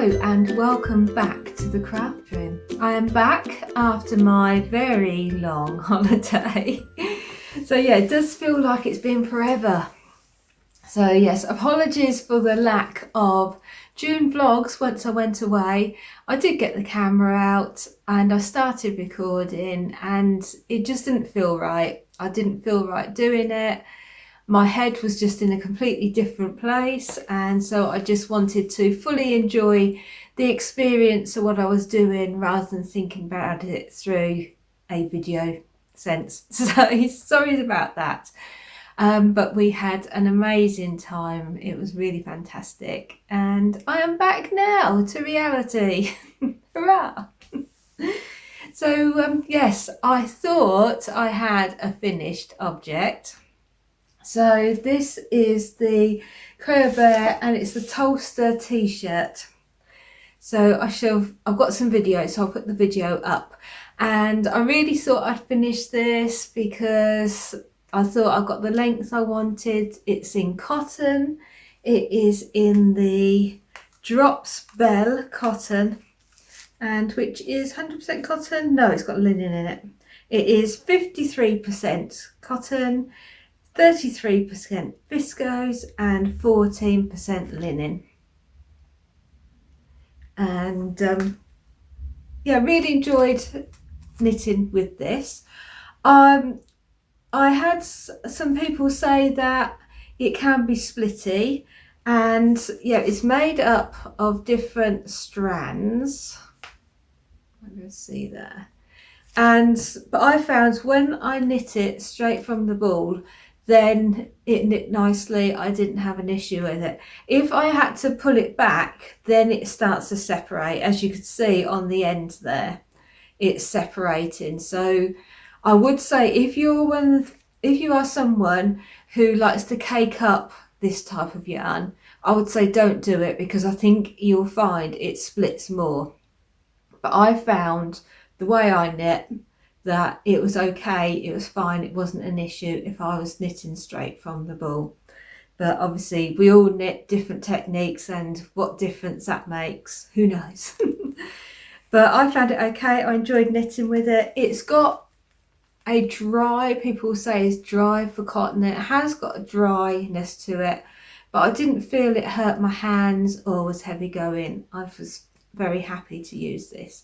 Hello and welcome back to the craft room. I am back after my very long holiday. So yeah, it does feel like it's been forever. So yes, apologies for the lack of June vlogs once I went away. I did get the camera out and I started recording and it just didn't feel right. I didn't feel right doing it. My head was just in a completely different place, and so I just wanted to fully enjoy the experience of what I was doing rather than thinking about it through a video sense. So sorry about that. But we had an amazing time. It was really fantastic, and I am back now to reality. Hurrah! So yes, I thought I had a finished object. So this is the Creabea and it's the Tolsta t-shirt. So I've got some videos, so I'll put the video up. And I really thought I'd finish this because I thought I got the length I wanted. It's in cotton. It is in the Drops Bell cotton, and which is 100% cotton. No, it's got linen in it. It is 53% cotton, 33% viscose and 14% linen. And yeah, really enjoyed knitting with this. I had some people say that it can be splitty, and yeah, it's made up of different strands. Let's see there. But I found when I knit it straight from the ball, then it knit nicely. I didn't have an issue with it. If I had to pull it back, then it starts to separate. As you can see on the end there, it's separating. So I would say if you are someone who likes to cake up this type of yarn, I would say don't do it, because I think you'll find it splits more. But I found the way I knit that it was okay, it was fine, it wasn't an issue if I was knitting straight from the ball. But obviously we all knit different techniques, and what difference that makes, who knows. But I found it okay. I enjoyed knitting with it. It's got a dry, people say it's dry for cotton. It has got a dryness to it, but I didn't feel it hurt my hands or was heavy going. I was very happy to use this.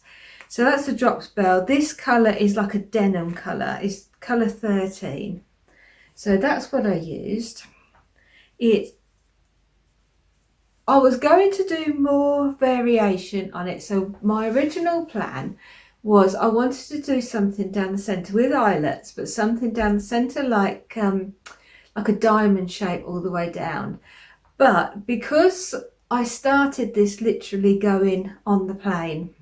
So that's the Drops Bell. This colour is like a denim colour. It's colour 13. So that's what I used. I was going to do more variation on it. So my original plan was I wanted to do something down the centre with eyelets, but something down the centre like a diamond shape all the way down. But because I started this literally going on the plane,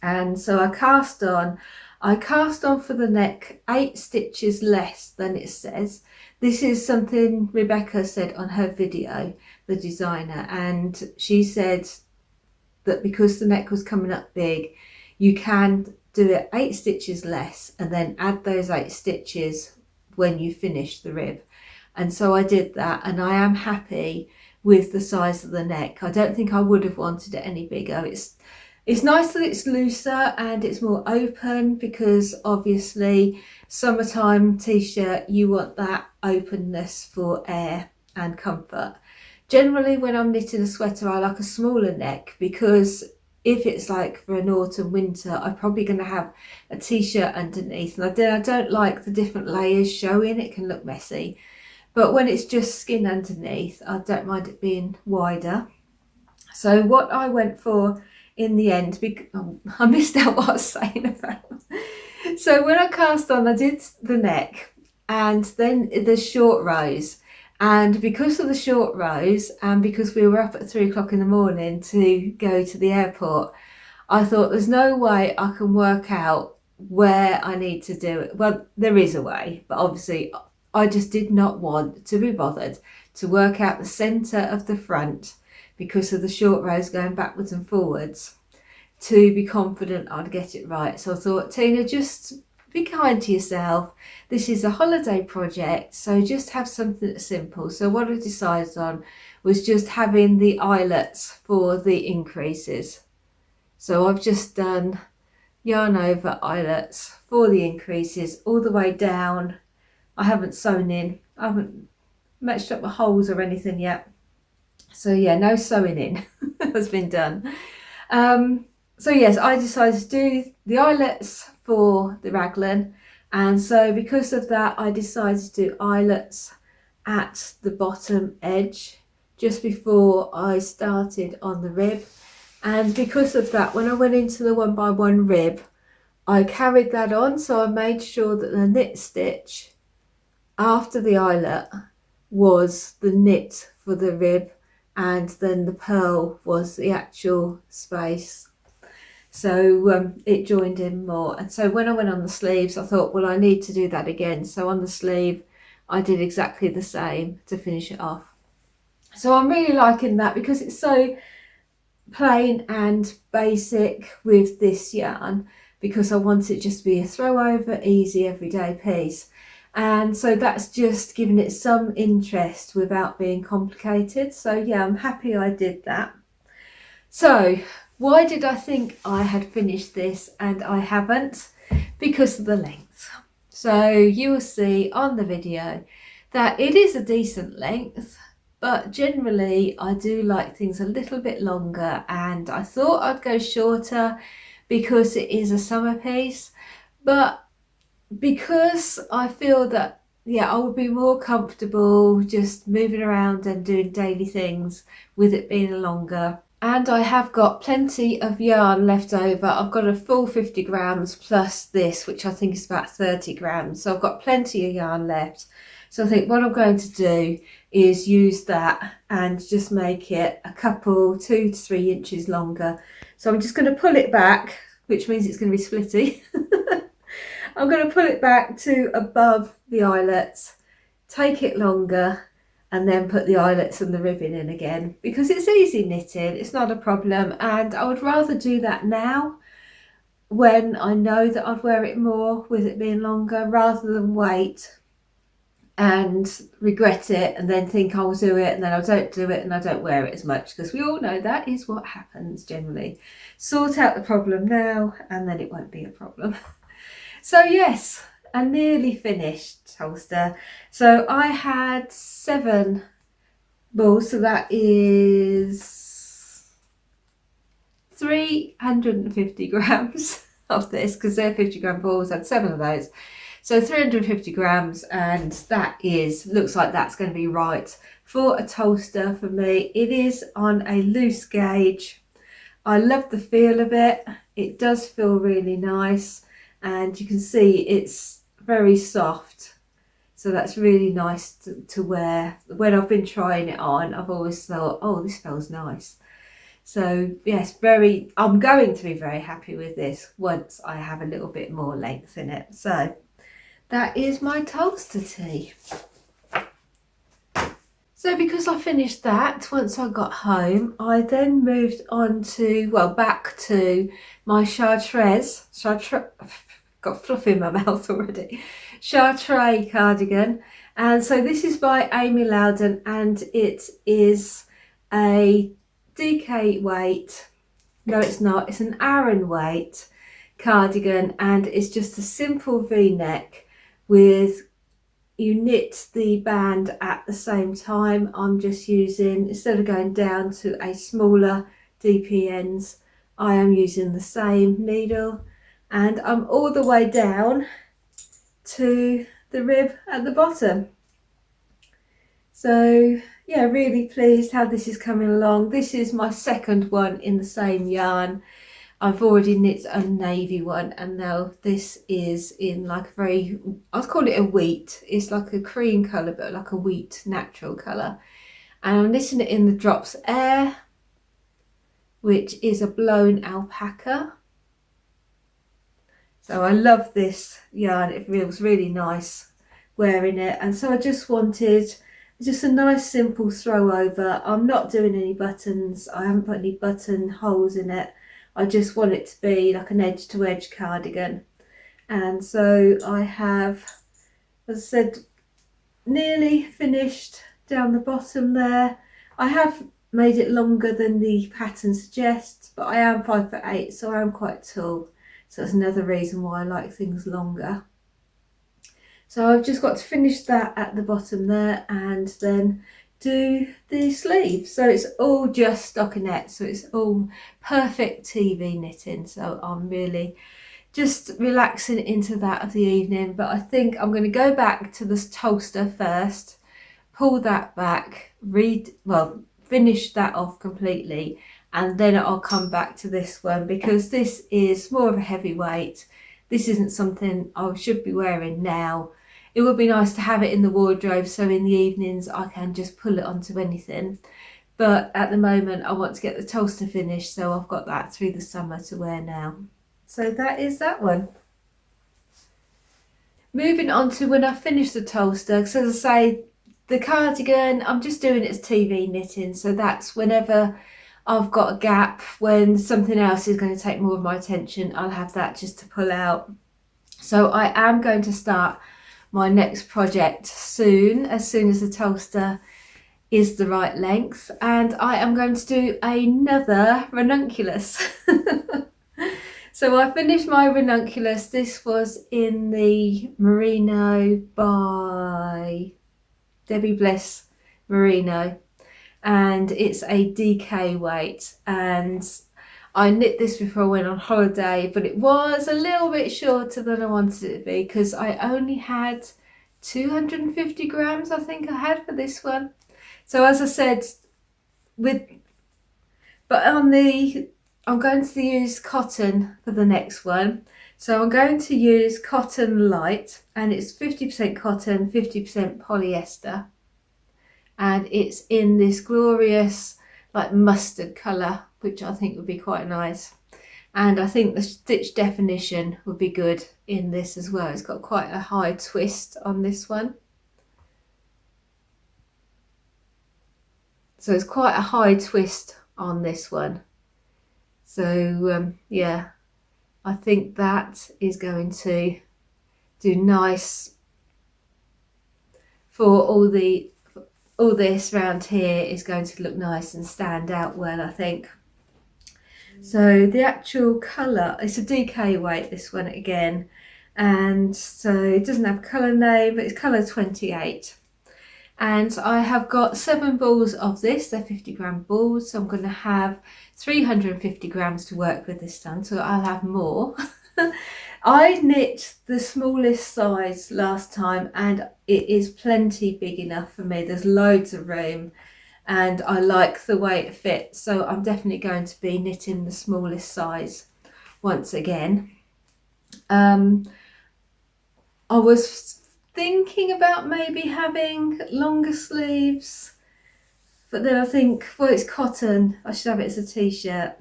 and so I cast on for the neck 8 stitches less than it says. This is something Rebecca said on her video, the designer, and she said that because the neck was coming up big, you can do it 8 stitches less and then add those 8 stitches when you finish the rib. And so I did that, and I am happy with the size of the neck. I don't think I would have wanted it any bigger. It's nice that it's looser and it's more open, because obviously summertime t-shirt, you want that openness for air and comfort. Generally when I'm knitting a sweater, I like a smaller neck, because if it's like for an autumn winter, I'm probably going to have a t-shirt underneath, and I don't like the different layers showing. It can look messy. But when it's just skin underneath, I don't mind it being wider. So what I went for in the end, I missed out what I was saying about. So when I cast on, I did the neck and then the short rows. And because of the short rows, and because we were up at 3 o'clock in the morning to go to the airport, I thought there's no way I can work out where I need to do it. Well, there is a way, but obviously I just did not want to be bothered to work out the centre of the front, because of the short rows going backwards and forwards, to be confident I'd get it right. So I thought, Tina, just be kind to yourself. This is a holiday project, so just have something that's simple. So what I decided on was just having the eyelets for the increases. So I've just done yarn over eyelets for the increases all the way down. I haven't sewn in, I haven't matched up my holes or anything yet. So yeah, no sewing in has been done. So yes, I decided to do the eyelets for the raglan, and so because of that I decided to do eyelets at the bottom edge just before I started on the rib. And because of that, when I went into the 1x1 rib, I carried that on, so I made sure that the knit stitch after the eyelet was the knit for the rib, and then the purl was the actual space. So it joined in more. And so when I went on the sleeves, I thought, well, I need to do that again. So on the sleeve, I did exactly the same to finish it off. So I'm really liking that because it's so plain and basic with this yarn, because I want it just to be a throw over, easy, everyday piece. And so that's just giving it some interest without being complicated. So yeah, I'm happy I did that. So why did I think I had finished this and I haven't? Because of the length. So you will see on the video that it is a decent length, but generally I do like things a little bit longer, and I thought I'd go shorter because it is a summer piece, but because I feel that, yeah, I would be more comfortable just moving around and doing daily things with it being longer. And I have got plenty of yarn left over. I've got a full 50 grams plus this, which I think is about 30 grams. So I've got plenty of yarn left. So I think what I'm going to do is use that and just make it a couple, 2 to 3 inches longer. So I'm just going to pull it back, which means it's going to be splitty. I'm going to pull it back to above the eyelets, take it longer, and then put the eyelets and the ribbon in again, because it's easy knitting, it's not a problem. And I would rather do that now when I know that I'd wear it more with it being longer, rather than wait and regret it and then think I'll do it and then I don't do it and I don't wear it as much, because we all know that is what happens generally. Sort out the problem now and then it won't be a problem. So yes, I nearly finished Tolsta. So I had 7 balls, so that is 350 grams of this, because they're 50 gram balls. I had 7 of those, so 350 grams, and that looks like that's going to be right for a Tolsta for me. It is on a loose gauge. I love the feel of it. It does feel really nice, and you can see it's very soft, so that's really nice to wear. When I've been trying it on, I've always thought, oh, this feels nice. So yes, I'm going to be very happy with this once I have a little bit more length in it. So that is my Tolsta Tee. So because I finished that once I got home, I then moved on to, well, back to my Chartres, got fluff in my mouth already, Chartres cardigan. And so this is by Amy Lowden, and it is a DK weight, no it's not, it's an Aran weight cardigan, and it's just a simple v-neck with, you knit the band at the same time. I'm just using, instead of going down to a smaller DP ends, I am using the same needle, and I'm all the way down to the rib at the bottom. So yeah, really pleased how this is coming along. This is my second one in the same yarn. I've already knit a navy one, and now this is in like a very, I'd call it a wheat. It's like a cream colour, but like a wheat natural colour. And I'm knitting it in the Drops Air, which is a blown alpaca. So I love this yarn. It feels really nice wearing it. And so I just wanted just a nice simple throw over. I'm not doing any buttons. I haven't put any button holes in it. I just want it to be like an edge to edge cardigan. And so I have, as I said, nearly finished down the bottom there. I have made it longer than the pattern suggests, but I am 5'8", so I am quite tall. So that's another reason why I like things longer. So I've just got to finish that at the bottom there and then do the sleeve. So it's all just stockinette, so it's all perfect TV knitting. So I'm really just relaxing into that of the evening. But I think I'm going to go back to this Tolsta first, pull that back, finish that off completely, and then I'll come back to this one because this is more of a heavyweight. This isn't something I should be wearing now. It would be nice to have it in the wardrobe so in the evenings I can just pull it onto anything. But at the moment I want to get the Tolsta finished, so I've got that through the summer to wear now. So that is that one. Moving on to when I finish the Tolsta, because as I say, the cardigan, I'm just doing it as TV knitting. So that's whenever I've got a gap, when something else is going to take more of my attention, I'll have that just to pull out. So I am going to start my next project soon as the Tolsta is the right length, and I am going to do another ranunculus. So I finished my ranunculus. This was in the merino by Debbie Bliss merino, and it's a DK weight, and I knit this before I went on holiday, but it was a little bit shorter than I wanted it to be because I only had 250 grams I think I had for this one. So as I said, I'm going to use cotton for the next one. So I'm going to use cotton light, and it's 50% cotton, 50% polyester. And it's in this glorious like mustard colour, which I think would be quite nice. And I think the stitch definition would be good in this as well. It's got quite a high twist on this one. So it's quite a high twist on this one. So yeah, I think that is going to do nice for all this round here is going to look nice and stand out well, I think. So the actual colour, it's a DK weight, this one again, and so it doesn't have a colour name, but it's colour 28. And I have got 7 balls of this, they're 50-gram balls, so I'm going to have 350 grams to work with this time, so I'll have more. I knit the smallest size last time and it is plenty big enough for me. There's loads of room and I like the way it fits, so I'm definitely going to be knitting the smallest size once again. I was thinking about maybe having longer sleeves, but then I think, well, it's cotton, I should have it as a t-shirt,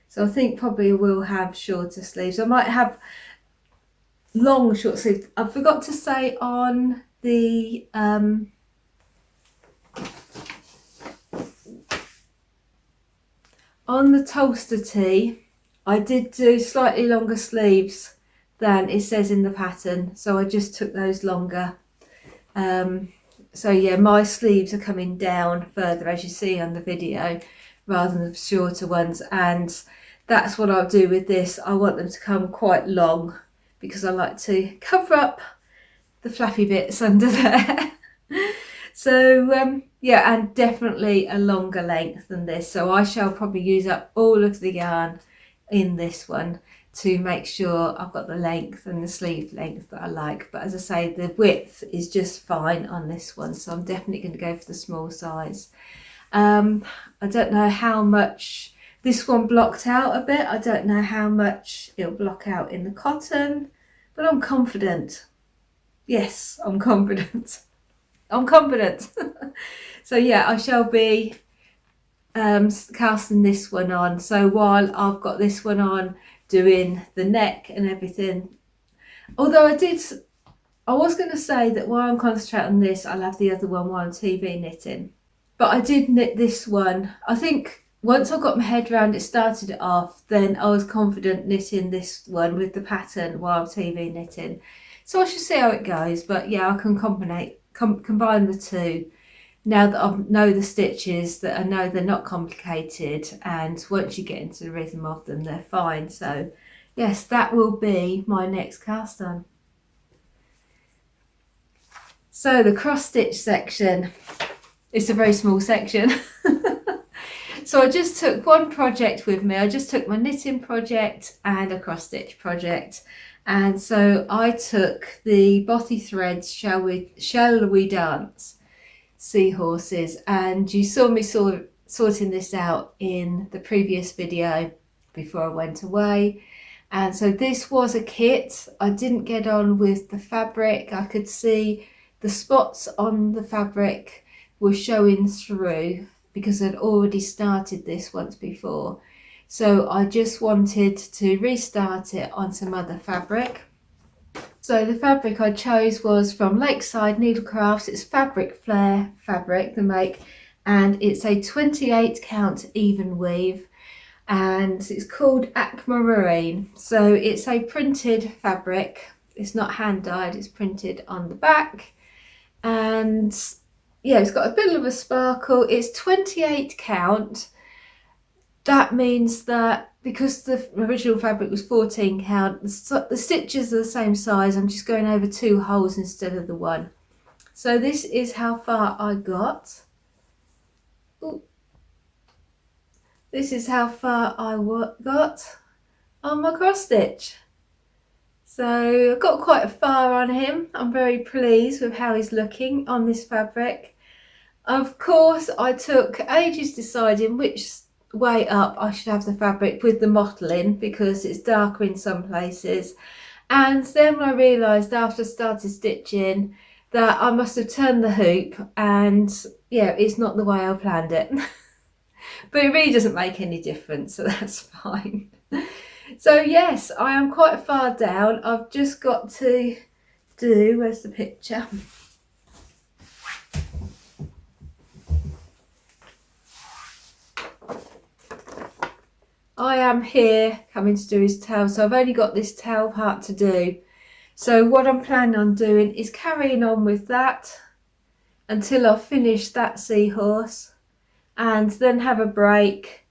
so I think probably I will have shorter sleeves. I might have long short sleeves. I forgot to say on the Tolsta Tee, I did do slightly longer sleeves than it says in the pattern, so I just took those longer. So yeah, my sleeves are coming down further, as you see on the video, rather than the shorter ones, and that's what I'll do with this. I want them to come quite long because I like to cover up the flappy bits under there. So yeah, and definitely a longer length than this, so I shall probably use up all of the yarn in this one to make sure I've got the length and the sleeve length that I like. But as I say, the width is just fine on this one, so I'm definitely going to go for the small size. I don't know how much this one blocked out a bit. I don't know how much it'll block out in the cotton, but I'm confident. Yes, I'm confident. I'm confident. So yeah, I shall be casting this one on. So while I've got this one on, doing the neck and everything, although I was going to say that while I'm concentrating on this, I'll have the other one while I'm TV knitting, but I did knit this one. I think once I got my head around it, started it off, then I was confident knitting this one with the pattern while I'm TV knitting. So I should see how it goes, but yeah, I can combine the two now that I know the stitches, that I know they're not complicated, and once you get into the rhythm of them, they're fine. So yes, that will be my next cast on. So the cross stitch section, it's a very small section. So I just took one project with me. I just took my knitting project and a cross stitch project. And so I took the Bothy threads, Shall We Dance seahorses, and you saw me sorting this out in the previous video before I went away. And so this was a kit. I didn't get on with the fabric. I could see the spots on the fabric were showing through because I'd already started this once before. So I just wanted to restart it on some other fabric. So the fabric I chose was from Lakeside Needlecrafts. It's Fabric Flare fabric, the make, and it's a 28 count even weave, and it's called Aquamarine. So it's a printed fabric. It's not hand dyed, it's printed on the back. And yeah, it's got a bit of a sparkle. It's 28 count. That means that because the original fabric was 14 count, the stitches are the same size. I'm just going over 2 holes instead of the 1. So this is how far I got. Ooh. This is how far I got on my cross stitch. So I got quite far on him. I'm very pleased with how he's looking on this fabric. Of course, I took ages deciding which way up I should have the fabric with the mottling, because it's darker in some places. And then I realised after I started stitching that I must have turned the hoop, and yeah, it's not the way I planned it. But it really doesn't make any difference, so that's fine. So yes, I am quite far down. I've just got to do, where's the picture? I am here coming to do his tail, so I've only got this tail part to do. So what I'm planning on doing is carrying on with that until I've finished that seahorse, and then have a break,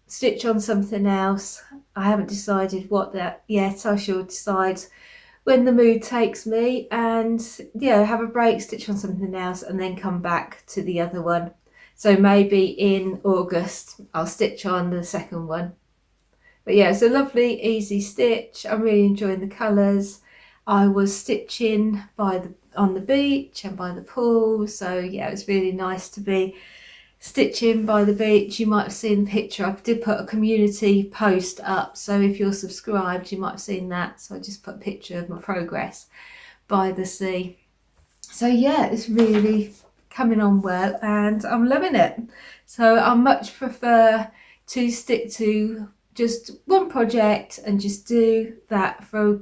stitch on something else. I haven't decided what that yet. I shall decide when the mood takes me, and yeah, have a break, stitch on something else, and then come back to the other one. So maybe in August I'll stitch on the second one. But yeah, it's a lovely easy stitch. I'm really enjoying the colours. I was stitching on the beach and by the pool, so yeah, it was really nice to be stitching by the beach. You might have seen the picture. I did put a community post up, so if you're subscribed you might have seen that. So I just put a picture of my progress by the sea. So yeah, it's really coming on well and I'm loving it. So I much prefer to stick to just one project and just do that for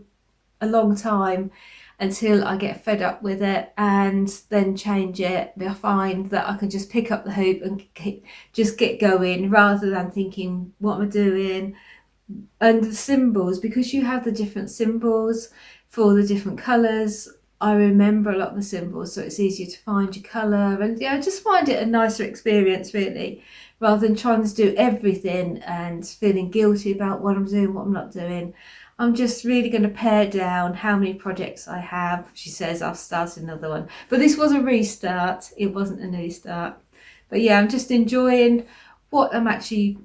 a long time until I get fed up with it and then change it. I find that I can just pick up the hoop and just get going, rather than thinking, what am I doing? And the symbols, because you have the different symbols for the different colours, I remember a lot of the symbols, so it's easier to find your colour, and yeah, I just find it a nicer experience really, rather than trying to do everything and feeling guilty about what I'm doing, what I'm not doing. I'm just really going to pare down how many projects I have. She says I'll start another one, but this was a restart, it wasn't a new start. But yeah, I'm just enjoying what I'm actually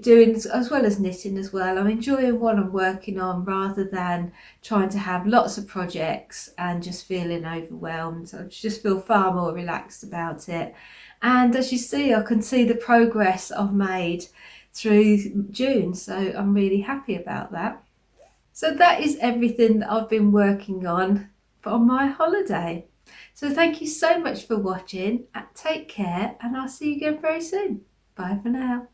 doing, as well as knitting as well. I'm enjoying what I'm working on, rather than trying to have lots of projects and just feeling overwhelmed. I just feel far more relaxed about it. And as you see, I can see the progress I've made through June, so I'm really happy about that. So that is everything that I've been working on my holiday. So thank you so much for watching, take care, and I'll see you again very soon. Bye for now.